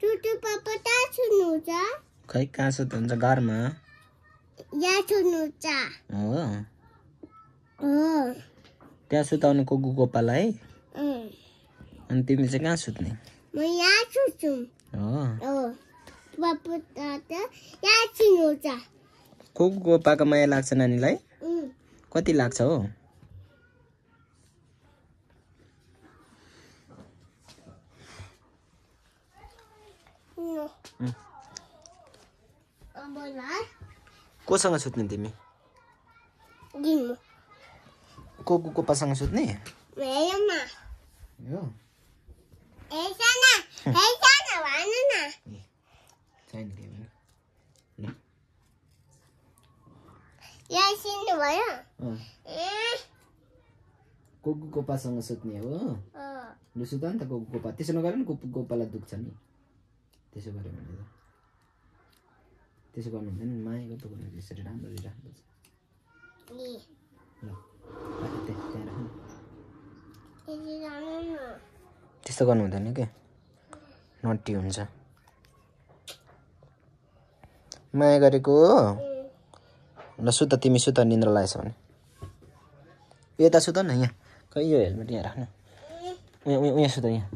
टुटु पापा ता सुन्नुहुन्छ खै कहाँ सुत्नुहुन्छ घरमा या सुन्नुहुन्छ हो हो त्यहाँ सुताउनु कुकु गोपालाई अँ अनि तिमी चाहिँ कहाँ सुत्ने म यहाँ सुत्छु हो हो पापा ता या सुन्नुहुन्छ कुकु गोपाको माया लाग्छ नानीलाई कति लाग्छ हो कोसँग सुत्ने तिमी कुकु गोपासँग सुत्ने हो छैन के भने कुकु गोपासँग सुत्ने हो लु सुत नि त कुकु गोपा त्यसो नगरे नि कुकु गोपालाई दुख्छ नि त्यसो गऱ्यो भने त त्यसो गर्नु हुँदैन मायाको त गर्नु त्यसरी राम्ररी राख्नुपर्छ ल त्यहाँ राख्नु त्यस्तो गर्नु हुँदैन के नटी हुन्छ माया गरेको ल सुत तिमी सुत निन्द्रा लागेछ भने यता सुत न यहाँ खै यो हेलमेट यहाँ राख्नु उहाँ सुत यहाँ